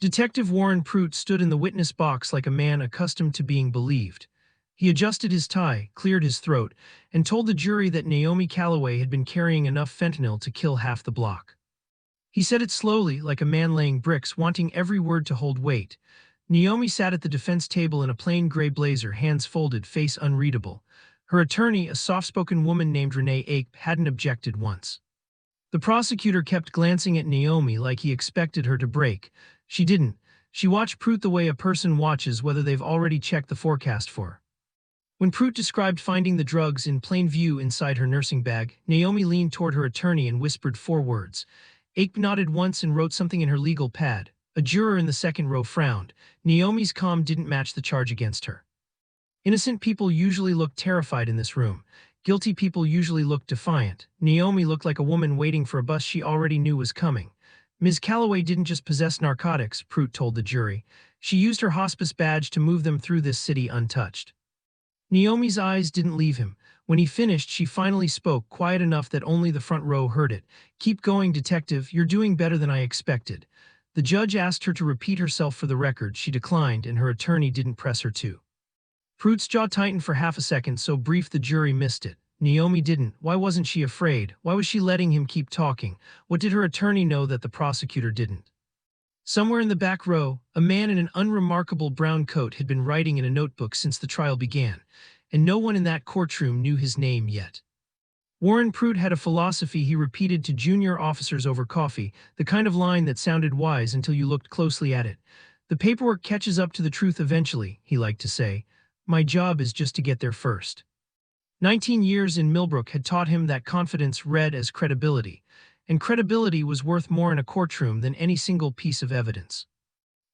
Detective Warren Pruitt stood in the witness box like a man accustomed to being believed. He adjusted his tie, cleared his throat, and told the jury that Naomi Calloway had been carrying enough fentanyl to kill half the block. He said it slowly, like a man laying bricks, wanting every word to hold weight. Naomi sat at the defense table in a plain gray blazer, hands folded, face unreadable. Her attorney, a soft-spoken woman named Renee Ape, hadn't objected once. The prosecutor kept glancing at Naomi like he expected her to break. She didn't. She watched Pruitt the way a person watches whether they've already checked the forecast for. When Pruitt described finding the drugs in plain view inside her nursing bag, Naomi leaned toward her attorney and whispered 4 words. Ape nodded once and wrote something in her legal pad. A juror in the second row frowned. Naomi's calm didn't match the charge against her. Innocent people usually looked terrified in this room. Guilty people usually looked defiant. Naomi looked like a woman waiting for a bus she already knew was coming. Ms. Calloway didn't just possess narcotics, Pruitt told the jury. She used her hospice badge to move them through this city untouched. Naomi's eyes didn't leave him. When he finished, she finally spoke, quiet enough that only the front row heard it. "Keep going, detective. You're doing better than I expected." The judge asked her to repeat herself for the record. She declined, and her attorney didn't press her to. Pruitt's jaw tightened for half a second, so brief the jury missed it. Naomi didn't. Why wasn't she afraid? Why was she letting him keep talking? What did her attorney know that the prosecutor didn't? Somewhere in the back row, a man in an unremarkable brown coat had been writing in a notebook since the trial began, and no one in that courtroom knew his name yet. Warren Pruitt had a philosophy he repeated to junior officers over coffee, the kind of line that sounded wise until you looked closely at it. "The paperwork catches up to the truth eventually," he liked to say. "My job is just to get there first." 19 years in Millbrook had taught him that confidence read as credibility, and credibility was worth more in a courtroom than any single piece of evidence.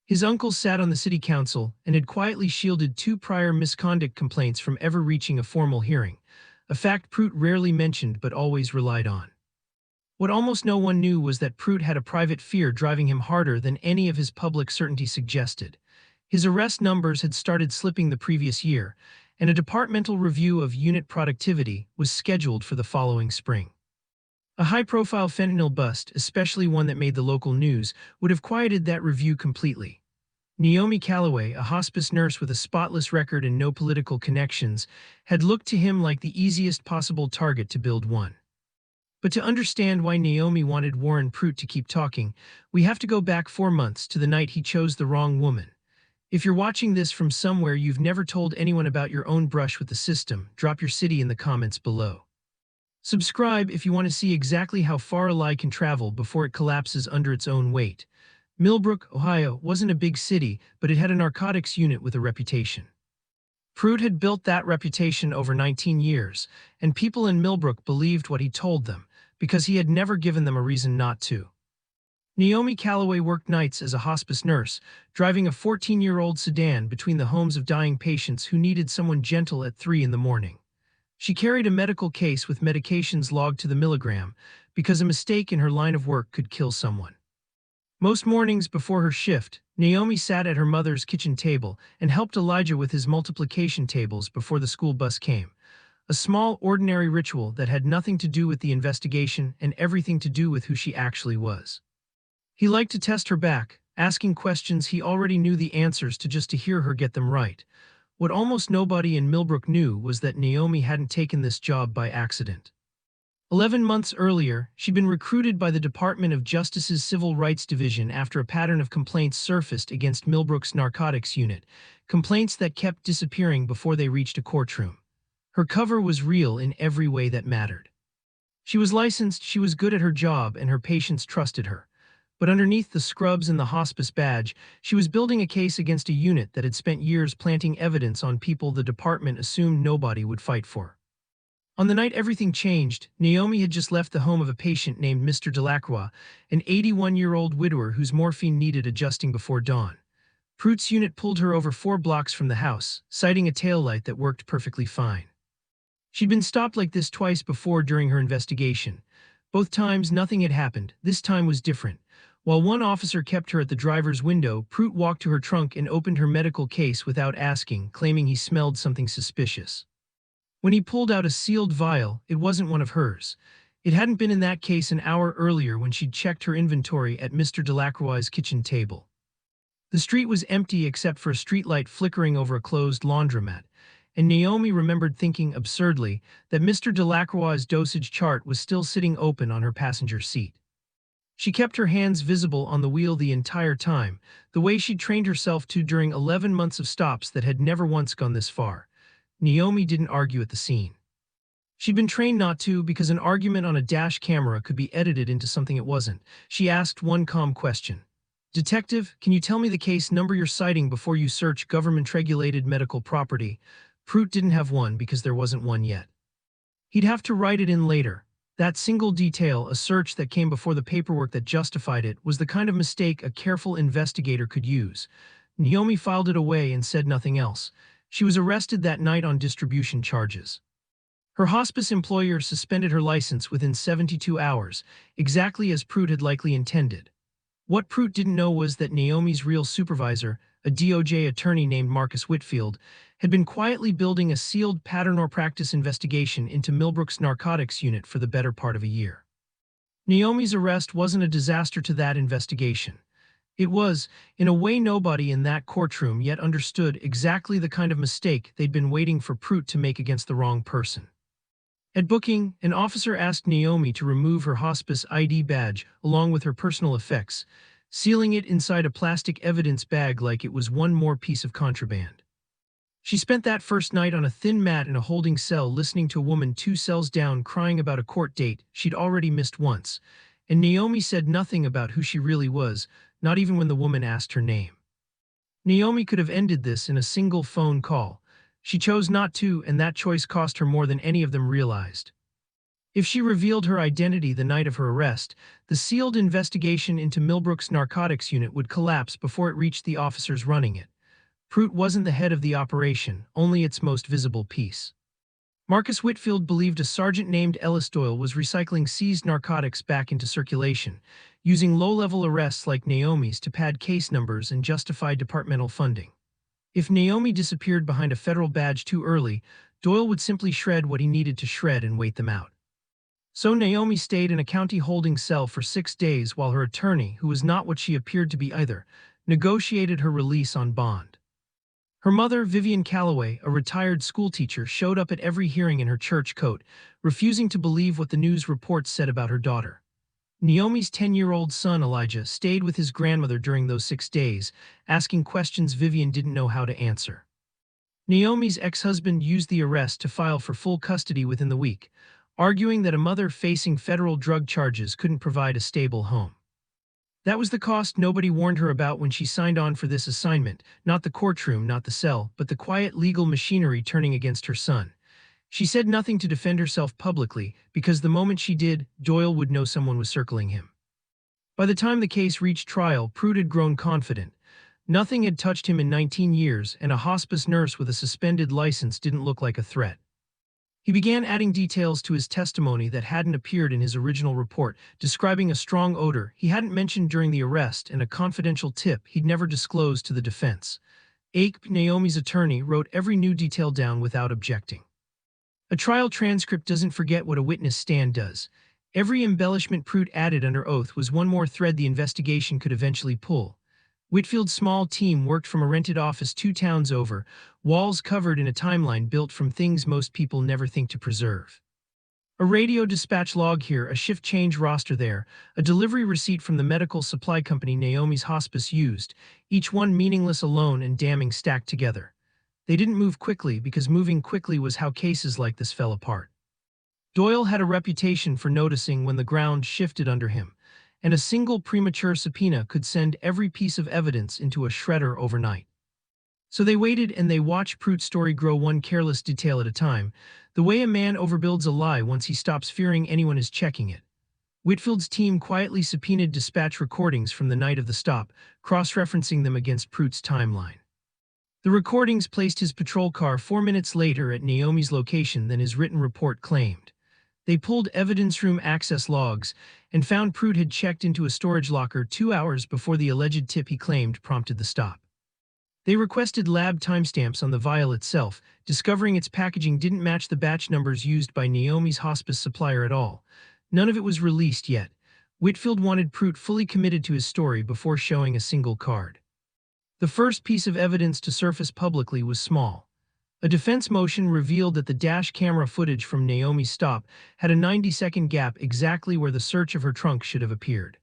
His uncle sat on the city council and had quietly shielded 2 prior misconduct complaints from ever reaching a formal hearing, a fact Pruitt rarely mentioned but always relied on. What almost no one knew was that Pruitt had a private fear driving him harder than any of his public certainty suggested. His arrest numbers had started slipping the previous year, and a departmental review of unit productivity was scheduled for the following spring. A high-profile fentanyl bust, especially one that made the local news, would have quieted that review completely. Naomi Calloway, a hospice nurse with a spotless record and no political connections, had looked to him like the easiest possible target to build one. But to understand why Naomi wanted Warren Pruitt to keep talking, we have to go back 4 months to the night he chose the wrong woman. If you're watching this from somewhere you've never told anyone about your own brush with the system, drop your city in the comments below. Subscribe if you want to see exactly how far a lie can travel before it collapses under its own weight. Millbrook, Ohio, wasn't a big city, but it had a narcotics unit with a reputation. Pruitt had built that reputation over 19 years, and people in Millbrook believed what he told them, because he had never given them a reason not to. Naomi Calloway worked nights as a hospice nurse, driving a 14-year-old sedan between the homes of dying patients who needed someone gentle at 3 in the morning. She carried a medical case with medications logged to the milligram, because a mistake in her line of work could kill someone. Most mornings before her shift, Naomi sat at her mother's kitchen table and helped Elijah with his multiplication tables before the school bus came. A small, ordinary ritual that had nothing to do with the investigation and everything to do with who she actually was. He liked to test her back, asking questions he already knew the answers to just to hear her get them right. What almost nobody in Millbrook knew was that Naomi hadn't taken this job by accident. 11 months earlier, she'd been recruited by the Department of Justice's Civil Rights Division after a pattern of complaints surfaced against Millbrook's narcotics unit, complaints that kept disappearing before they reached a courtroom. Her cover was real in every way that mattered. She was licensed, she was good at her job, and her patients trusted her. But underneath the scrubs and the hospice badge, she was building a case against a unit that had spent years planting evidence on people the department assumed nobody would fight for. On the night everything changed, Naomi had just left the home of a patient named Mr. Delacroix, an 81-year-old widower whose morphine needed adjusting before dawn. Pruitt's unit pulled her over 4 blocks from the house, citing a taillight that worked perfectly fine. She'd been stopped like this twice before during her investigation. Both times nothing had happened. This time was different. While one officer kept her at the driver's window, Pruitt walked to her trunk and opened her medical case without asking, claiming he smelled something suspicious. When he pulled out a sealed vial, it wasn't one of hers. It hadn't been in that case an hour earlier when she'd checked her inventory at Mr. Delacroix's kitchen table. The street was empty except for a streetlight flickering over a closed laundromat, and Naomi remembered thinking absurdly that Mr. Delacroix's dosage chart was still sitting open on her passenger seat. She kept her hands visible on the wheel the entire time, the way she'd trained herself to during 11 months of stops that had never once gone this far. Naomi didn't argue at the scene. She'd been trained not to because an argument on a dash camera could be edited into something it wasn't. She asked one calm question. Detective, can you tell me the case number you're citing before you search government-regulated medical property? Pruitt didn't have one because there wasn't one yet. He'd have to write it in later. That single detail, a search that came before the paperwork that justified it, was the kind of mistake a careful investigator could use. Naomi filed it away and said nothing else. She was arrested that night on distribution charges. Her hospice employer suspended her license within 72 hours, exactly as Pruitt had likely intended. What Pruitt didn't know was that Naomi's real supervisor, a DOJ attorney named Marcus Whitfield, had been quietly building a sealed pattern or practice investigation into Millbrook's narcotics unit for the better part of a year. Naomi's arrest wasn't a disaster to that investigation. It was, in a way nobody in that courtroom yet understood exactly the kind of mistake they'd been waiting for Pruitt to make against the wrong person. At booking, an officer asked Naomi to remove her hospice ID badge along with her personal effects, sealing it inside a plastic evidence bag like it was one more piece of contraband. She spent that first night on a thin mat in a holding cell listening to a woman 2 cells down crying about a court date she'd already missed once, and Naomi said nothing about who she really was, not even when the woman asked her name. Naomi could have ended this in a single phone call. She chose not to, and that choice cost her more than any of them realized. If she revealed her identity the night of her arrest, the sealed investigation into Millbrook's narcotics unit would collapse before it reached the officers running it. Pruitt wasn't the head of the operation, only its most visible piece. Marcus Whitfield believed a sergeant named Ellis Doyle was recycling seized narcotics back into circulation, using low-level arrests like Naomi's to pad case numbers and justify departmental funding. If Naomi disappeared behind a federal badge too early, Doyle would simply shred what he needed to shred and wait them out. So Naomi stayed in a county holding cell for 6 days while her attorney, who was not what she appeared to be either, negotiated her release on bond. Her mother, Vivian Calloway, a retired schoolteacher, showed up at every hearing in her church coat, refusing to believe what the news reports said about her daughter. Naomi's 10-year-old son, Elijah, stayed with his grandmother during those 6 days, asking questions Vivian didn't know how to answer. Naomi's ex-husband used the arrest to file for full custody within the week, arguing that a mother facing federal drug charges couldn't provide a stable home. That was the cost nobody warned her about when she signed on for this assignment, not the courtroom, not the cell, but the quiet legal machinery turning against her son. She said nothing to defend herself publicly, because the moment she did, Doyle would know someone was circling him. By the time the case reached trial, Pruitt had grown confident. Nothing had touched him in 19 years, and a hospice nurse with a suspended license didn't look like a threat. He began adding details to his testimony that hadn't appeared in his original report, describing a strong odor he hadn't mentioned during the arrest and a confidential tip he'd never disclosed to the defense. Ake, Naomi's attorney, wrote every new detail down without objecting. A trial transcript doesn't forget what a witness stand does. Every embellishment Pruitt added under oath was one more thread the investigation could eventually pull. Whitfield's small team worked from a rented office 2 towns over, walls covered in a timeline built from things most people never think to preserve. A radio dispatch log here, a shift change roster there, a delivery receipt from the medical supply company Naomi's hospice used, each one meaningless alone and damning stacked together. They didn't move quickly because moving quickly was how cases like this fell apart. Doyle had a reputation for noticing when the ground shifted under him, and a single premature subpoena could send every piece of evidence into a shredder overnight. So they waited and they watched Pruitt's story grow one careless detail at a time, the way a man overbuilds a lie once he stops fearing anyone is checking it. Whitfield's team quietly subpoenaed dispatch recordings from the night of the stop, cross-referencing them against Pruitt's timeline. The recordings placed his patrol car 4 minutes later at Naomi's location than his written report claimed. They pulled evidence room access logs and found Pruitt had checked into a storage locker 2 hours before the alleged tip he claimed prompted the stop. They requested lab timestamps on the vial itself, discovering its packaging didn't match the batch numbers used by Naomi's hospice supplier at all. None of it was released yet. Whitfield wanted Pruitt fully committed to his story before showing a single card. The first piece of evidence to surface publicly was small. A defense motion revealed that the dash camera footage from Naomi's stop had a 90-second gap exactly where the search of her trunk should have appeared.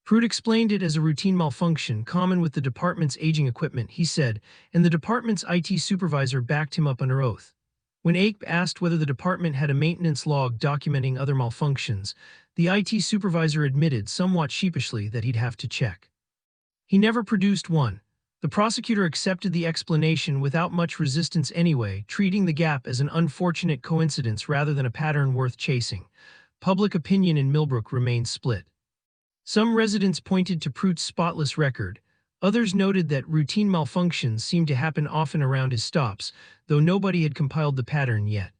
Pruitt explained it as a routine malfunction common with the department's aging equipment, he said, and the department's IT supervisor backed him up under oath. When Ape asked whether the department had a maintenance log documenting other malfunctions, the IT supervisor admitted somewhat sheepishly that he'd have to check. He never produced one. The prosecutor accepted the explanation without much resistance anyway, treating the gap as an unfortunate coincidence rather than a pattern worth chasing. Public opinion in Millbrook remained split. Some residents pointed to Pruitt's spotless record. Others noted that routine malfunctions seemed to happen often around his stops, though nobody had compiled the pattern yet.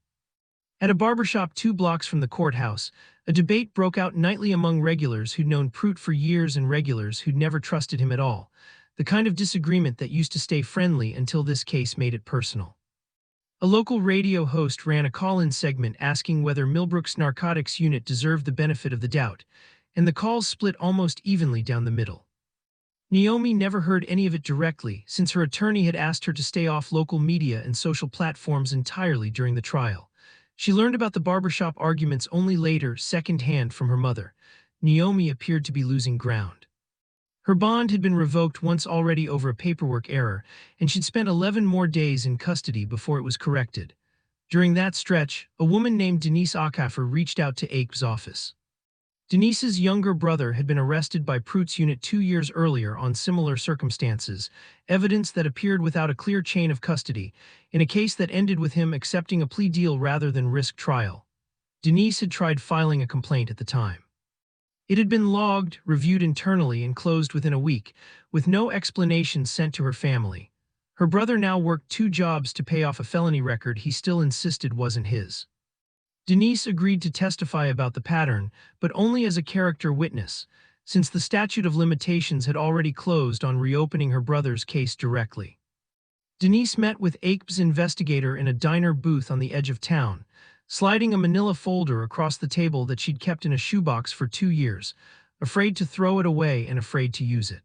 At a barbershop 2 blocks from the courthouse, a debate broke out nightly among regulars who'd known Pruitt for years and regulars who'd never trusted him at all, the kind of disagreement that used to stay friendly until this case made it personal. A local radio host ran a call-in segment asking whether Millbrook's narcotics unit deserved the benefit of the doubt, and the calls split almost evenly down the middle. Naomi never heard any of it directly, since her attorney had asked her to stay off local media and social platforms entirely during the trial. She learned about the barbershop arguments only later, secondhand from her mother. Naomi appeared to be losing ground. Her bond had been revoked once already over a paperwork error, and she'd spent 11 more days in custody before it was corrected. During that stretch, a woman named Denise Acaffer reached out to Ake's office. Denise's younger brother had been arrested by Pruitt's unit 2 years earlier on similar circumstances, evidence that appeared without a clear chain of custody, in a case that ended with him accepting a plea deal rather than risk trial. Denise had tried filing a complaint at the time. It had been logged, reviewed internally, and closed within a week, with no explanation sent to her family. Her brother now worked 2 jobs to pay off a felony record he still insisted wasn't his. Denise agreed to testify about the pattern, but only as a character witness, since the statute of limitations had already closed on reopening her brother's case directly. Denise met with Ake's investigator in a diner booth on the edge of town, sliding a manila folder across the table that she'd kept in a shoebox for 2 years, afraid to throw it away and afraid to use it.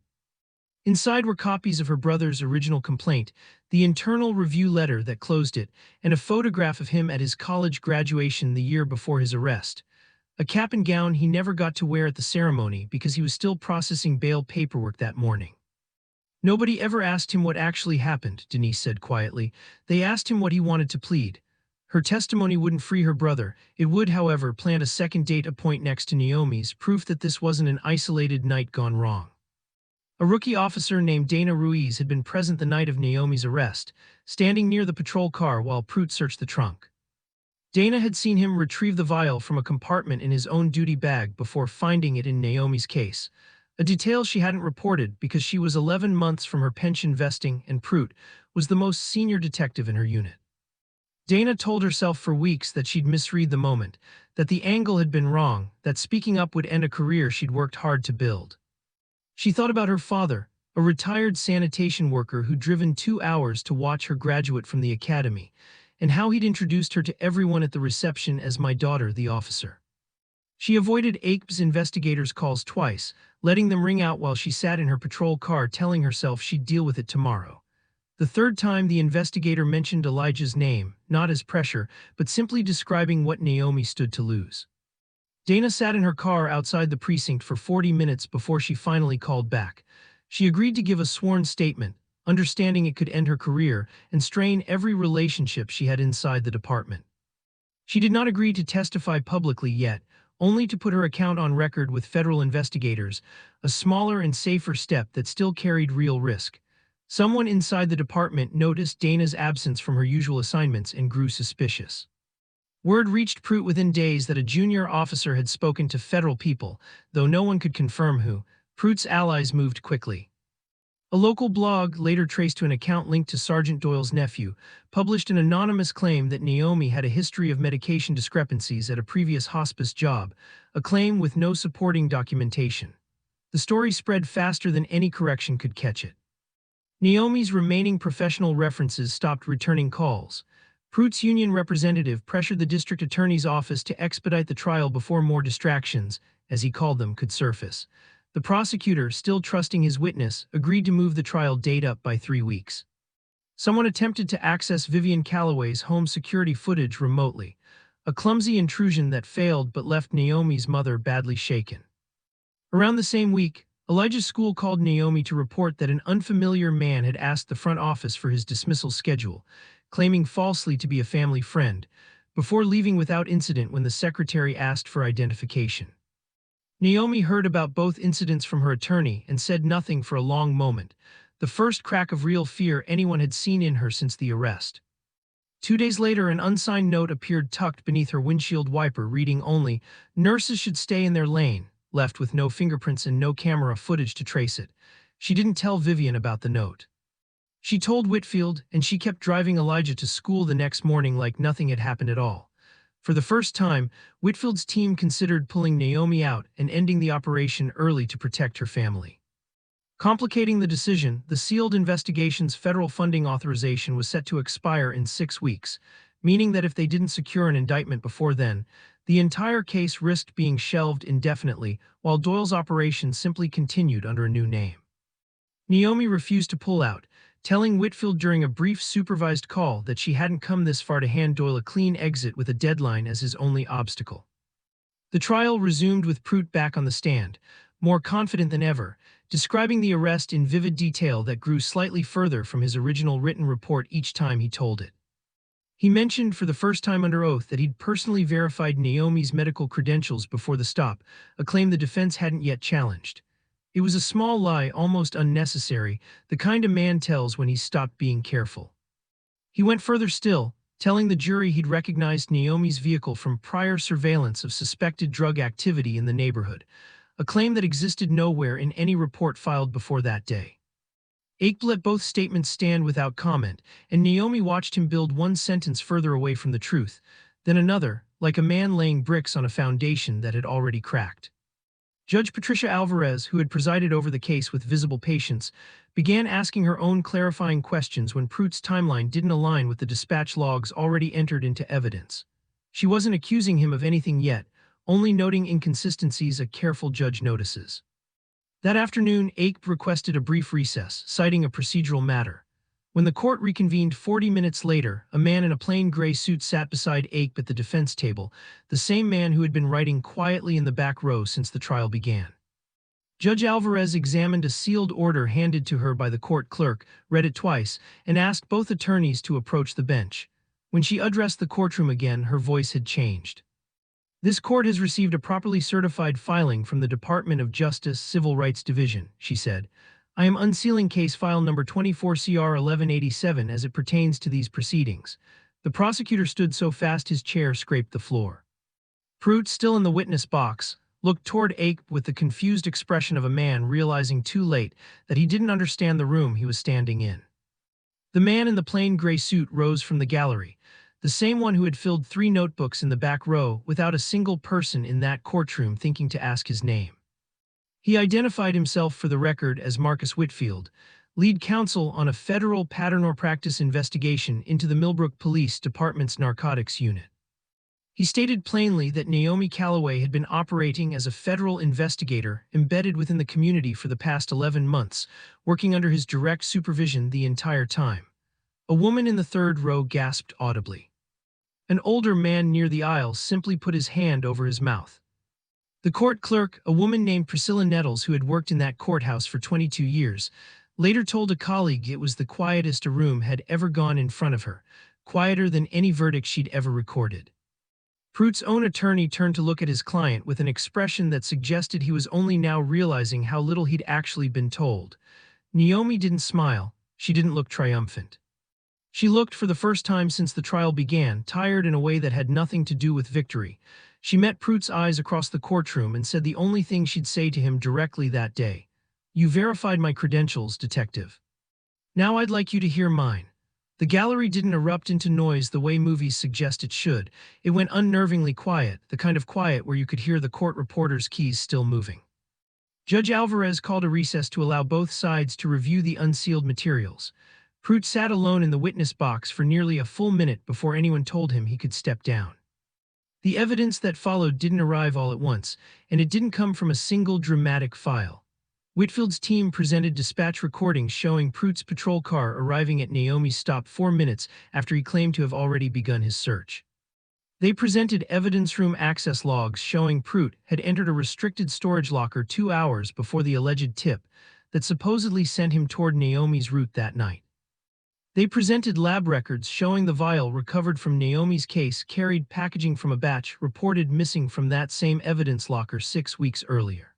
Inside were copies of her brother's original complaint, the internal review letter that closed it, and a photograph of him at his college graduation the year before his arrest. A cap and gown he never got to wear at the ceremony because he was still processing bail paperwork that morning. Nobody ever asked him what actually happened, Denise said quietly. They asked him what he wanted to plead. Her testimony wouldn't free her brother. It would, however, plant a second data point next to Naomi's, proof that this wasn't an isolated night gone wrong. A rookie officer named Dana Ruiz had been present the night of Naomi's arrest, standing near the patrol car while Pruitt searched the trunk. Dana had seen him retrieve the vial from a compartment in his own duty bag before finding it in Naomi's case, a detail she hadn't reported because she was 11 months from her pension vesting and Pruitt was the most senior detective in her unit. Dana told herself for weeks that she'd misread the moment, that the angle had been wrong, that speaking up would end a career she'd worked hard to build. She thought about her father, a retired sanitation worker who'd driven 2 hours to watch her graduate from the academy, and how he'd introduced her to everyone at the reception as "my daughter, the officer." She avoided Ake's investigators' calls twice, letting them ring out while she sat in her patrol car telling herself she'd deal with it tomorrow. The third time the investigator mentioned Elijah's name, not as pressure, but simply describing what Naomi stood to lose. Dana sat in her car outside the precinct for 40 minutes before she finally called back. She agreed to give a sworn statement, understanding it could end her career and strain every relationship she had inside the department. She did not agree to testify publicly yet, only to put her account on record with federal investigators, a smaller and safer step that still carried real risk. Someone inside the department noticed Dana's absence from her usual assignments and grew suspicious. Word reached Pruitt within days that a junior officer had spoken to federal people, though no one could confirm who. Pruitt's allies moved quickly. A local blog, later traced to an account linked to Sergeant Doyle's nephew, published an anonymous claim that Naomi had a history of medication discrepancies at a previous hospice job, a claim with no supporting documentation. The story spread faster than any correction could catch it. Naomi's remaining professional references stopped returning calls. Pruitt's union representative pressured the district attorney's office to expedite the trial before more distractions, as he called them, could surface. The prosecutor, still trusting his witness, agreed to move the trial date up by 3 weeks. Someone attempted to access Vivian Calloway's home security footage remotely, a clumsy intrusion that failed but left Naomi's mother badly shaken. Around the same week, Elijah's school called Naomi to report that an unfamiliar man had asked the front office for his dismissal schedule, claiming falsely to be a family friend, before leaving without incident when the secretary asked for identification. Naomi heard about both incidents from her attorney and said nothing for a long moment, the first crack of real fear anyone had seen in her since the arrest. 2 days later, an unsigned note appeared tucked beneath her windshield wiper, reading only, "Nurses should stay in their lane," left with no fingerprints and no camera footage to trace it. She didn't tell Vivian about the note. She told Whitfield, and she kept driving Elijah to school the next morning like nothing had happened at all. For the first time, Whitfield's team considered pulling Naomi out and ending the operation early to protect her family. Complicating the decision, the sealed investigation's federal funding authorization was set to expire in 6 weeks, meaning that if they didn't secure an indictment before then, the entire case risked being shelved indefinitely, while Doyle's operation simply continued under a new name. Naomi refused to pull out, telling Whitfield during a brief supervised call that she hadn't come this far to hand Doyle a clean exit with a deadline as his only obstacle. The trial resumed with Pruitt back on the stand, more confident than ever, describing the arrest in vivid detail that grew slightly further from his original written report each time he told it. He mentioned for the first time under oath that he'd personally verified Naomi's medical credentials before the stop, a claim the defense hadn't yet challenged. It was a small lie, almost unnecessary, the kind a man tells when he's stopped being careful. He went further still, telling the jury he'd recognized Naomi's vehicle from prior surveillance of suspected drug activity in the neighborhood, a claim that existed nowhere in any report filed before that day. Ake let both statements stand without comment, and Naomi watched him build one sentence further away from the truth, then another, like a man laying bricks on a foundation that had already cracked. Judge Patricia Alvarez, who had presided over the case with visible patience, began asking her own clarifying questions when Pruitt's timeline didn't align with the dispatch logs already entered into evidence. She wasn't accusing him of anything yet, only noting inconsistencies a careful judge notices. That afternoon, Ake requested a brief recess, citing a procedural matter. When the court reconvened 40 minutes later, a man in a plain gray suit sat beside Ake at the defense table, the same man who had been writing quietly in the back row since the trial began. Judge Alvarez examined a sealed order handed to her by the court clerk, read it twice, and asked both attorneys to approach the bench. When she addressed the courtroom again, her voice had changed. "This court has received a properly certified filing from the Department of Justice Civil Rights Division," she said. "I am unsealing case file number 24 CR 1187 as it pertains to these proceedings." The prosecutor stood so fast his chair scraped the floor. Pruitt, still in the witness box, looked toward Ake with the confused expression of a man realizing too late that he didn't understand the room he was standing in. The man in the plain gray suit rose from the gallery, the same one who had filled 3 notebooks in the back row without a single person in that courtroom thinking to ask his name. He identified himself for the record as Marcus Whitfield, lead counsel on a federal pattern or practice investigation into the Millbrook Police Department's narcotics unit. He stated plainly that Naomi Calloway had been operating as a federal investigator embedded within the community for the past 11 months, working under his direct supervision the entire time. A woman in the third row gasped audibly. An older man near the aisle simply put his hand over his mouth. The court clerk, a woman named Priscilla Nettles who had worked in that courthouse for 22 years, later told a colleague it was the quietest a room had ever gone in front of her, quieter than any verdict she'd ever recorded. Pruitt's own attorney turned to look at his client with an expression that suggested he was only now realizing how little he'd actually been told. Naomi didn't smile, she didn't look triumphant. She looked, for the first time since the trial began, tired in a way that had nothing to do with victory. She met Pruitt's eyes across the courtroom and said the only thing she'd say to him directly that day. "You verified my credentials, detective. Now I'd like you to hear mine." The gallery didn't erupt into noise the way movies suggest it should. It went unnervingly quiet, the kind of quiet where you could hear the court reporter's keys still moving. Judge Alvarez called a recess to allow both sides to review the unsealed materials. Pruitt sat alone in the witness box for nearly a full minute before anyone told him he could step down. The evidence that followed didn't arrive all at once, and it didn't come from a single dramatic file. Whitfield's team presented dispatch recordings showing Pruitt's patrol car arriving at Naomi's stop 4 minutes after he claimed to have already begun his search. They presented evidence room access logs showing Pruitt had entered a restricted storage locker 2 hours before the alleged tip that supposedly sent him toward Naomi's route that night. They presented lab records showing the vial recovered from Naomi's case carried packaging from a batch reported missing from that same evidence locker 6 weeks earlier.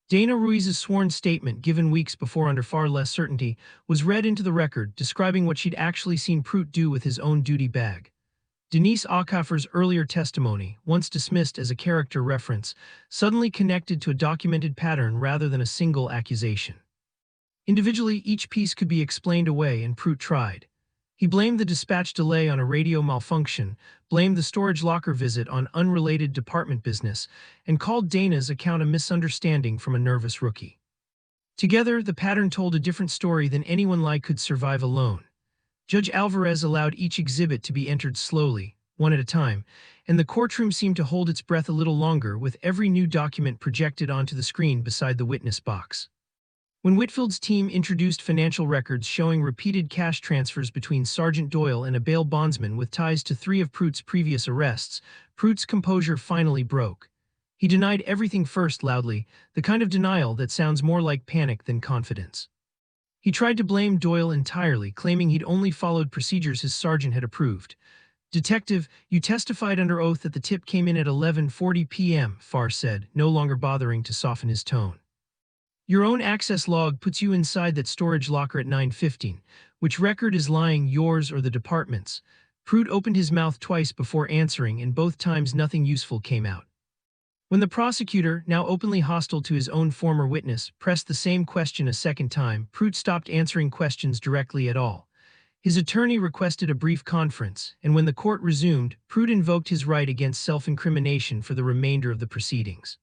Dana Ruiz's sworn statement, given weeks before under far less certainty, was read into the record, describing what she'd actually seen Pruitt do with his own duty bag. Denise Aucoffer's earlier testimony, once dismissed as a character reference, suddenly connected to a documented pattern rather than a single accusation. Individually, each piece could be explained away, and Pruitt tried. He blamed the dispatch delay on a radio malfunction, blamed the storage locker visit on unrelated department business, and called Dana's account a misunderstanding from a nervous rookie. Together, the pattern told a different story than anyone like could survive alone. Judge Alvarez allowed each exhibit to be entered slowly, one at a time, and the courtroom seemed to hold its breath a little longer with every new document projected onto the screen beside the witness box. When Whitfield's team introduced financial records showing repeated cash transfers between Sergeant Doyle and a bail bondsman with ties to 3 of Pruitt's previous arrests, Pruitt's composure finally broke. He denied everything first loudly, the kind of denial that sounds more like panic than confidence. He tried to blame Doyle entirely, claiming he'd only followed procedures his sergeant had approved. "Detective, you testified under oath that the tip came in at 11:40 p.m., Farr said, no longer bothering to soften his tone. Your own access log puts you inside that storage locker at 9:15. Which record is lying, yours or the department's?" Pruitt opened his mouth twice before answering, and both times nothing useful came out. When the prosecutor, now openly hostile to his own former witness, pressed the same question a second time, Pruitt stopped answering questions directly at all. His attorney requested a brief conference, and when the court resumed, Pruitt invoked his right against self-incrimination for the remainder of the proceedings.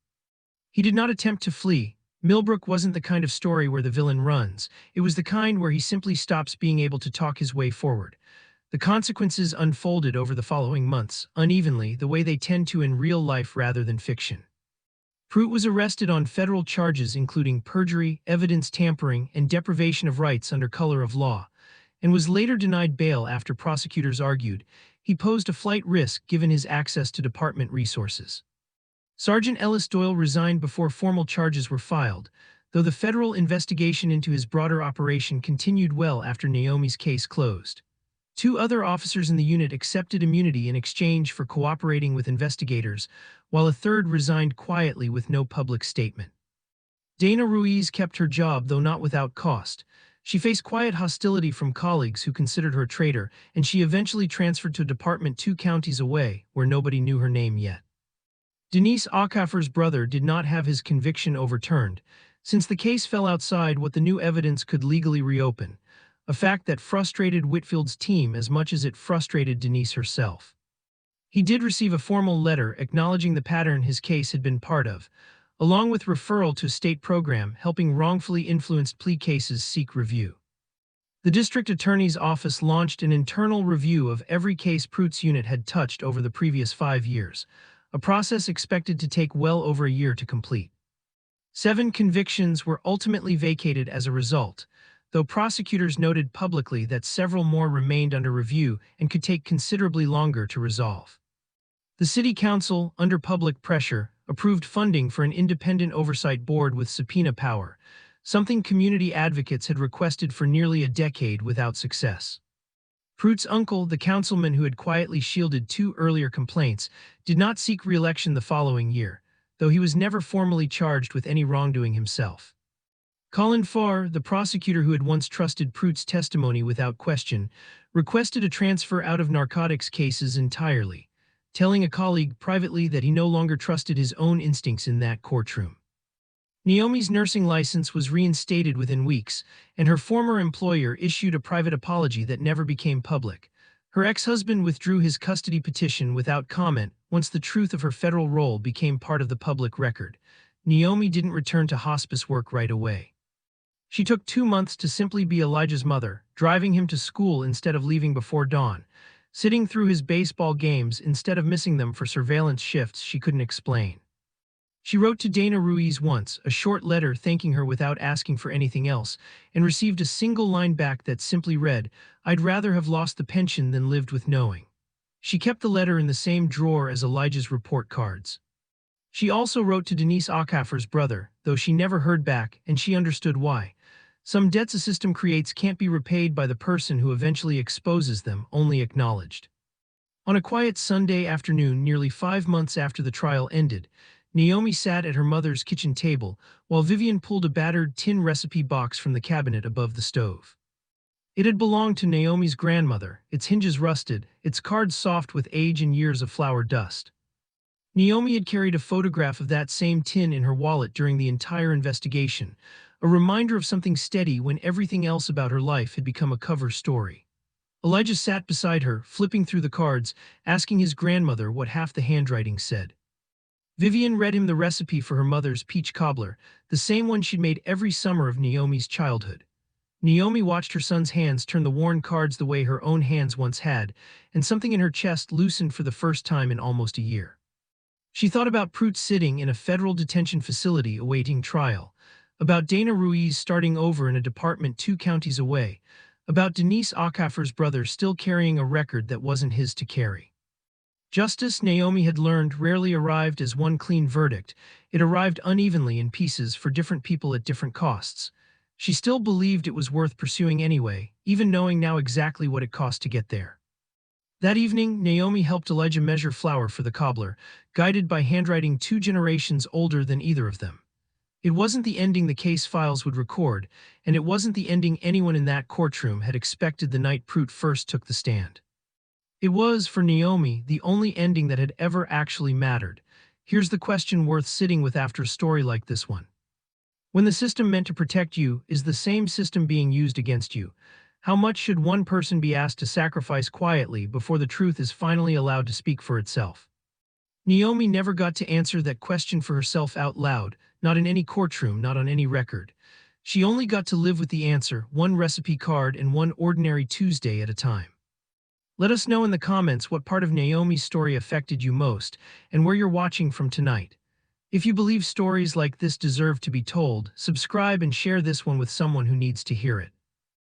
He did not attempt to flee. Millbrook wasn't the kind of story where the villain runs. It was the kind where he simply stops being able to talk his way forward. The consequences unfolded over the following months, unevenly, the way they tend to in real life rather than fiction. Pruitt was arrested on federal charges including perjury, evidence tampering, and deprivation of rights under color of law, and was later denied bail after prosecutors argued he posed a flight risk given his access to department resources. Sergeant Ellis Doyle resigned before formal charges were filed, though the federal investigation into his broader operation continued well after Naomi's case closed. 2 other officers in the unit accepted immunity in exchange for cooperating with investigators, while a third resigned quietly with no public statement. Dana Ruiz kept her job, though not without cost. She faced quiet hostility from colleagues who considered her a traitor, and she eventually transferred to a department 2 counties away, where nobody knew her name yet. Denise Aucoffer's brother did not have his conviction overturned, since the case fell outside what the new evidence could legally reopen, a fact that frustrated Whitfield's team as much as it frustrated Denise herself. He did receive a formal letter acknowledging the pattern his case had been part of, along with referral to a state program helping wrongfully influenced plea cases seek review. The district attorney's office launched an internal review of every case Pruitt's unit had touched over the previous 5 years, a process expected to take well over a year to complete. 7 convictions were ultimately vacated as a result, though prosecutors noted publicly that several more remained under review and could take considerably longer to resolve. The city council, under public pressure, approved funding for an independent oversight board with subpoena power, something community advocates had requested for nearly a decade without success. Pruitt's uncle, the councilman who had quietly shielded 2 earlier complaints, did not seek re-election the following year, though he was never formally charged with any wrongdoing himself. Colin Farr, the prosecutor who had once trusted Pruitt's testimony without question, requested a transfer out of narcotics cases entirely, telling a colleague privately that he no longer trusted his own instincts in that courtroom. Naomi's nursing license was reinstated within weeks, and her former employer issued a private apology that never became public. Her ex-husband withdrew his custody petition without comment once the truth of her federal role became part of the public record. Naomi didn't return to hospice work right away. She took 2 months to simply be Elijah's mother, driving him to school instead of leaving before dawn, sitting through his baseball games instead of missing them for surveillance shifts she couldn't explain. She wrote to Dana Ruiz once, a short letter thanking her without asking for anything else, and received a single line back that simply read, "I'd rather have lost the pension than lived with knowing." She kept the letter in the same drawer as Elijah's report cards. She also wrote to Denise Acaffer's brother, though she never heard back, and she understood why. Some debts a system creates can't be repaid by the person who eventually exposes them, only acknowledged. On a quiet Sunday afternoon nearly 5 months after the trial ended, Naomi sat at her mother's kitchen table while Vivian pulled a battered tin recipe box from the cabinet above the stove. It had belonged to Naomi's grandmother, its hinges rusted, its cards soft with age and years of flour dust. Naomi had carried a photograph of that same tin in her wallet during the entire investigation, a reminder of something steady when everything else about her life had become a cover story. Elijah sat beside her, flipping through the cards, asking his grandmother what half the handwriting said. Vivian read him the recipe for her mother's peach cobbler, the same one she'd made every summer of Naomi's childhood. Naomi watched her son's hands turn the worn cards the way her own hands once had, and something in her chest loosened for the first time in almost a year. She thought about Pruitt sitting in a federal detention facility awaiting trial, about Dana Ruiz starting over in a department 2 counties away, about Denise Acaffer's brother still carrying a record that wasn't his to carry. Justice, Naomi had learned, rarely arrived as one clean verdict. It arrived unevenly in pieces for different people at different costs. She still believed it was worth pursuing anyway, even knowing now exactly what it cost to get there. That evening, Naomi helped Elijah measure flour for the cobbler, guided by handwriting 2 generations older than either of them. It wasn't the ending the case files would record, and it wasn't the ending anyone in that courtroom had expected the night Pruitt first took the stand. It was, for Naomi, the only ending that had ever actually mattered. Here's the question worth sitting with after a story like this one. When the system meant to protect you is the same system being used against you, how much should one person be asked to sacrifice quietly before the truth is finally allowed to speak for itself? Naomi never got to answer that question for herself out loud, not in any courtroom, not on any record. She only got to live with the answer, one recipe card and one ordinary Tuesday at a time. Let us know in the comments what part of Naomi's story affected you most and where you're watching from tonight. If you believe stories like this deserve to be told, subscribe and share this one with someone who needs to hear it.